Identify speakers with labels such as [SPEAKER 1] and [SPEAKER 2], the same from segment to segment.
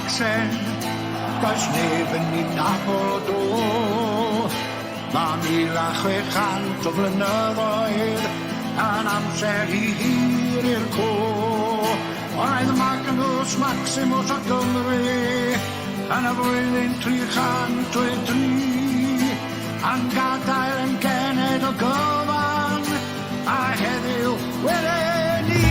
[SPEAKER 1] accent, does neb yn ei nabod o. Ma' 1600 o flynyddoedd yn amser I hir i'r co. Oedd Magnus Maximus o Gymru yn y flwyddyn 303 yn gadael yn gened o gyfan a heddiw welen ni.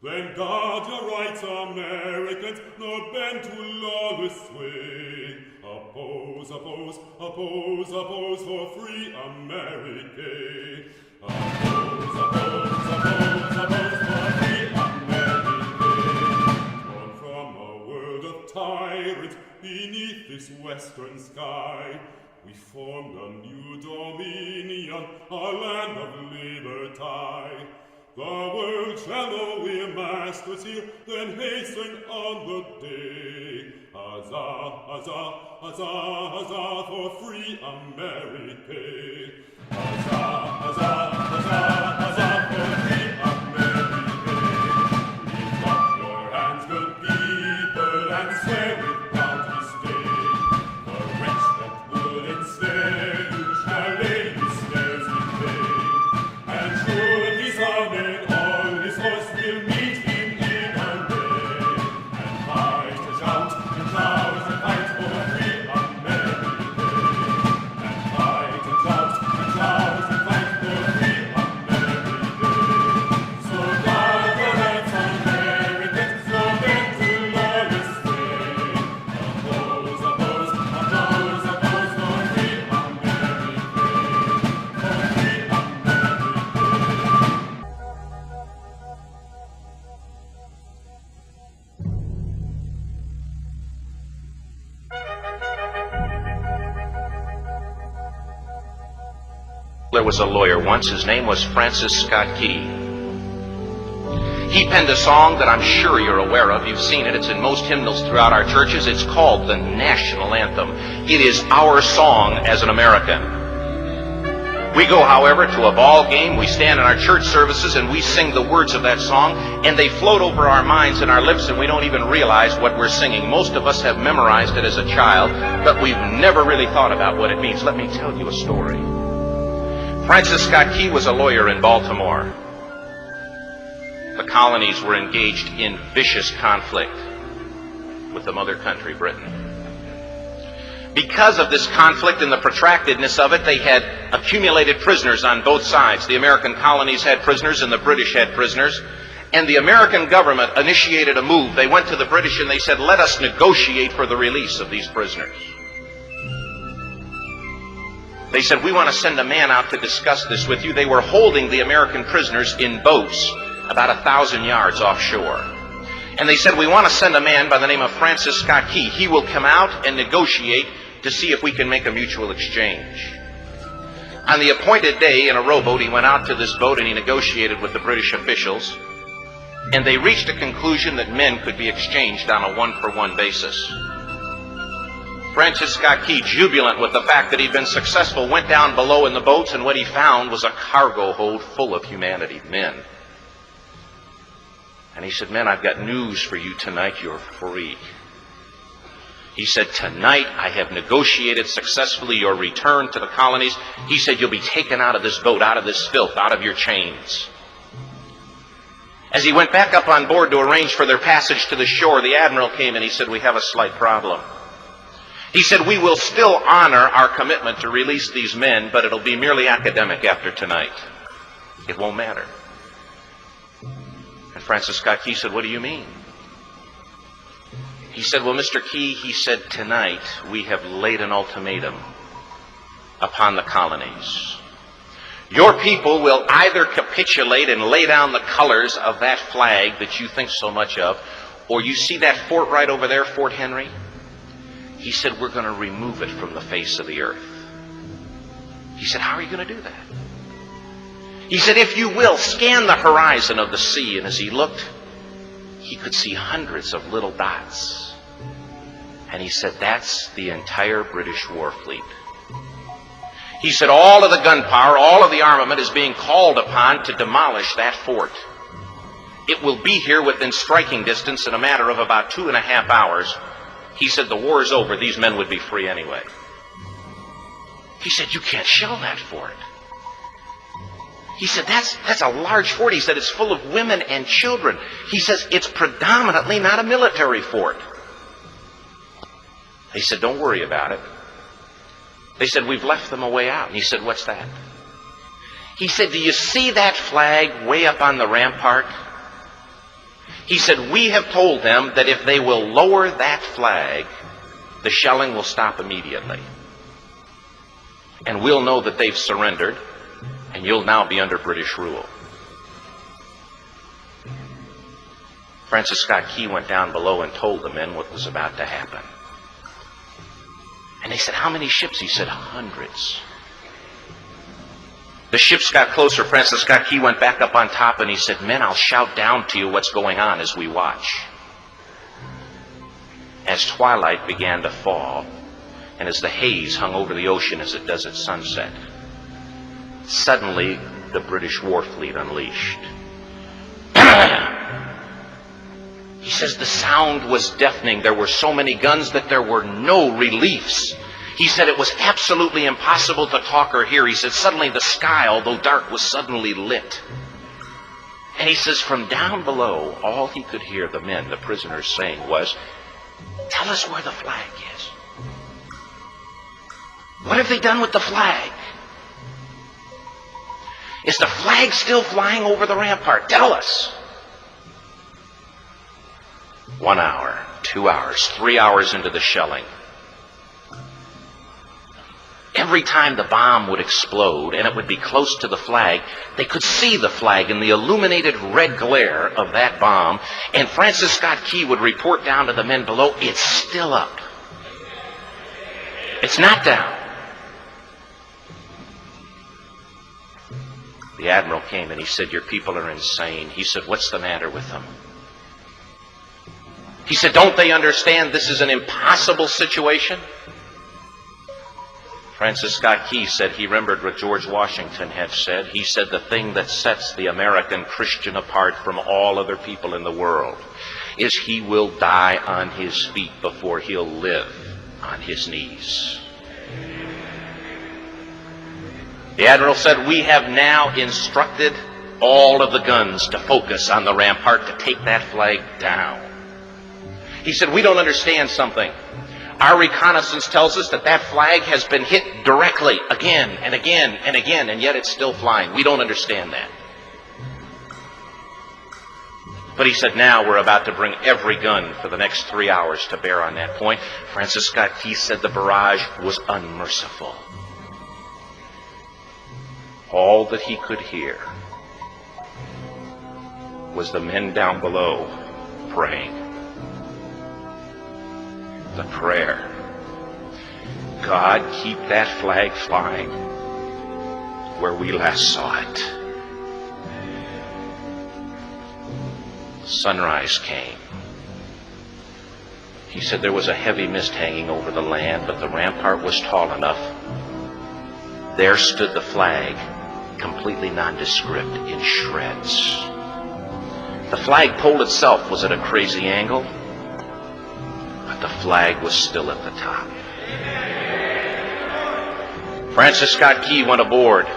[SPEAKER 2] Then guard your rights, Americans, nor bend to lawless sway. Oppose, oppose, oppose, oppose for free America. Oppose, oppose, oppose, oppose for free America. Torn from a world of tyrants beneath this western sky, we formed a new dominion, a land of liberty. The world shall know we're masters here, then hasten on the day. Huzzah, huzzah, huzzah, huzzah for free America. Huzzah, huzzah, huzzah, huzzah for free America. Lift up your hands, good people, and swear with proud to stay. The wretch that would ensnare you shall lay his snares in vain. And should his army all his horse will meet him in a day, and fight and shout and shout and fight for free America, and fight and shout and shout and fight for free America. So guard your rights, Americans, no bend to lawless sway. Oppose, oppose, oppose, oppose for free America, for free America.
[SPEAKER 3] There was a lawyer once. His name was Francis Scott Key. He penned a song that I'm sure you're aware of. You've seen it. It's in most hymnals throughout our churches. It's called the national anthem. It is our song as an American. We go, however, to a ball game. We stand in our church services and we sing the words of that song, and they float over our minds and our lips, and we don't even realize what we're singing. Most of us have memorized it as a child, but we've never really thought about what it means. Let me tell you a story. Francis Scott Key was a lawyer in Baltimore. The colonies were engaged in vicious conflict with the mother country, Britain. Because of this conflict and the protractedness of it, they had accumulated prisoners on both sides. The American colonies had prisoners and the British had prisoners. And the American government initiated a move. They went to the British and they said, let us negotiate for the release of these prisoners. They said, we want to send a man out to discuss this with you. They were holding the American prisoners in boats about 1,000 yards offshore. And they said, we want to send a man by the name of Francis Scott Key. He will come out and negotiate to see if we can make a mutual exchange. On the appointed day, in a rowboat, he went out to this boat and he negotiated with the British officials. And they reached a conclusion that men could be exchanged on a one-for-one basis. Francis Scott Key, jubilant with the fact that he'd been successful, went down below in the boats, and what he found was a cargo hold full of humanity, men. And he said, men, I've got news for you tonight. You're free. He said, tonight I have negotiated successfully your return to the colonies. He said, you'll be taken out of this boat, out of this filth, out of your chains. As he went back up on board to arrange for their passage to the shore, the admiral came and he said, we have a slight problem. He said, we will still honor our commitment to release these men, but it'll be merely academic after tonight. It won't matter. And Francis Scott Key said, what do you mean? He said, well, Mr. Key, he said, tonight we have laid an ultimatum upon the colonies. Your people will either capitulate and lay down the colors of that flag that you think so much of, or you see that fort right over there, Fort Henry? He said, we're going to remove it from the face of the earth. He said, how are you going to do that? He said, if you will, scan the horizon of the sea. And as he looked, he could see hundreds of little dots. And he said, that's the entire British war fleet. He said, all of the gunpowder, all of the armament is being called upon to demolish that fort. It will be here within striking distance in a matter of about 2.5 hours. He said, the war is over. These men would be free anyway. He said, you can't shell that fort. He said, that's a large fort. He said, it's full of women and children. He says, it's predominantly not a military fort. He said, don't worry about it. They said, we've left them a way out. And he said, what's that? He said, do you see that flag way up on the rampart? He said, we have told them that if they will lower that flag, the shelling will stop immediately. And we'll know that they've surrendered, and you'll now be under British rule. Francis Scott Key went down below and told the men what was about to happen. And they said, how many ships? He said, hundreds. The ships got closer. Francis Scott Key went back up on top and he said, men, I'll shout down to you what's going on as we watch. As twilight began to fall, and as the haze hung over the ocean as it does at sunset, suddenly the British war fleet unleashed. He says the sound was deafening. There were so many guns that there were no reliefs. He said it was absolutely impossible to talk or hear. He said suddenly the sky, although dark, was suddenly lit. And he says from down below, all he could hear the men, the prisoners, saying was, tell us where the flag is. What have they done with the flag? Is the flag still flying over the rampart? Tell us. 1 hour, 2 hours, 3 hours into the shelling, every time the bomb would explode and it would be close to the flag, they could see the flag in the illuminated red glare of that bomb. And Francis Scott Key would report down to the men below, it's still up. It's not down. The admiral came and he said, your people are insane. He said, what's the matter with them? He said, don't they understand this is an impossible situation? Francis Scott Key said he remembered what George Washington had said. He said the thing that sets the American Christian apart from all other people in the world is he will die on his feet before he'll live on his knees. The admiral said, we have now instructed all of the guns to focus on the rampart to take that flag down. He said, we don't understand something. Our reconnaissance tells us that that flag has been hit directly again and again and again, and yet it's still flying. We don't understand that. But he said, now we're about to bring every gun for the next 3 hours to bear on that point. Francis Scott Key said the barrage was unmerciful. All that he could hear was the men down below praying. The prayer, God, keep that flag flying where we last saw it. Sunrise came. He said there was a heavy mist hanging over the land, but the rampart was tall enough. There stood the flag, completely nondescript, in shreds. The flagpole itself was at a crazy angle, but the flag was still at the top. Francis Scott Key went aboard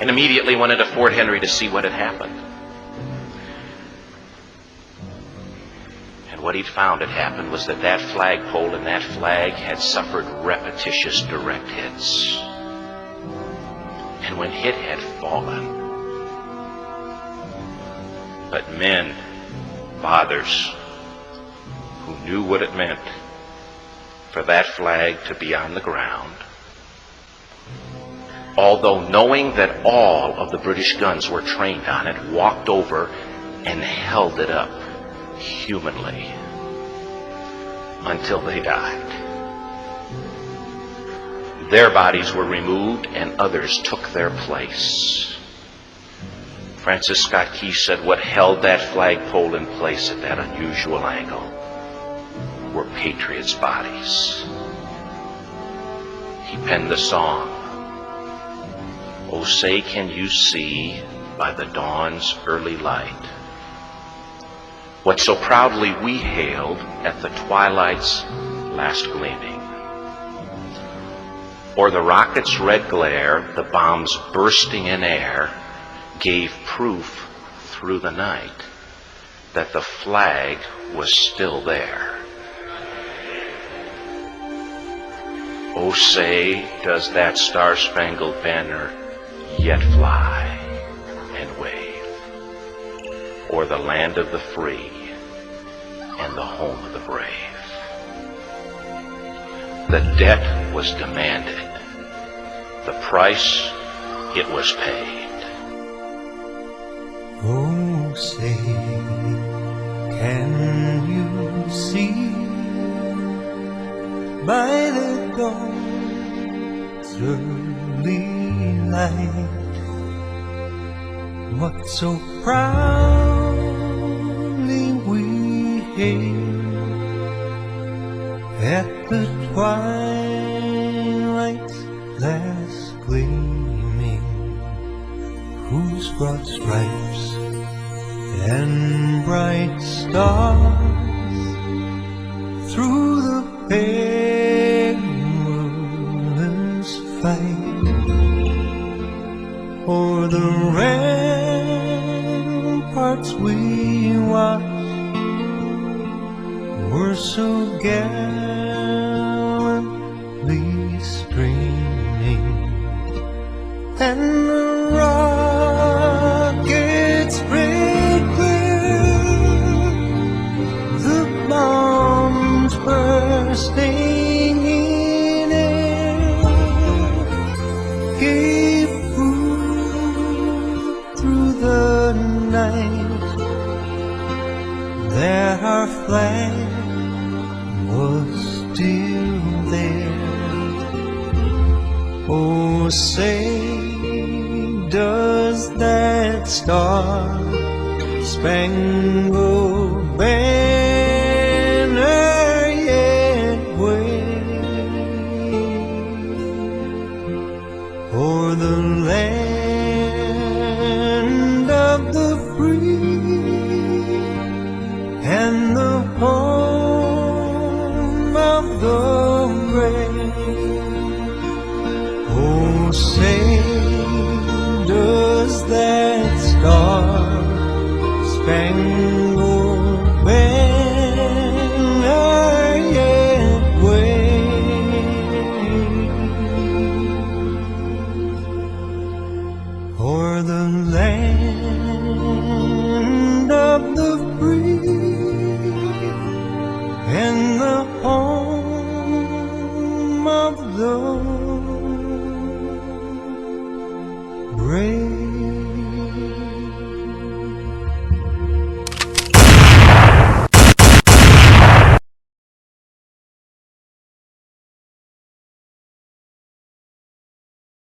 [SPEAKER 3] and immediately went into Fort Henry to see what had happened. And what he'd found had happened was that that flagpole and that flag had suffered repetitious direct hits. And when it had fallen, but men, fathers, who knew what it meant for that flag to be on the ground, although knowing that all of the British guns were trained on it, walked over and held it up humanly until they died. Their bodies were removed and others took their place. Francis Scott Key said what held that flagpole in place at that unusual angle were patriots' bodies. He penned the song, "Oh, say can you see by the dawn's early light what so proudly we hailed at the twilight's last gleaming? Or the rocket's red glare, the bombs bursting in air, gave proof through the night that the flag was still there. Oh, say, does that star-spangled banner yet fly and wave o'er the land of the free and the home of the brave?" The debt was demanded. The price, it was paid.
[SPEAKER 4] Oh, say, can you see by the dawn's early light what so proudly we hailed at the twilight's last gleaming, whose broad stripes and bright stars through the perilous fight o'er the ramparts we watched were so gallantly streaming, and the rockets spread clear, the bombs bursting in air gave proof through the night that our flag was still there. Oh, say, does that star-spangled banner yet wave o'er the land of the free and the home of the brave? Oh, say, does that star-spangled banner yet wave o'er the land of the free and the home of the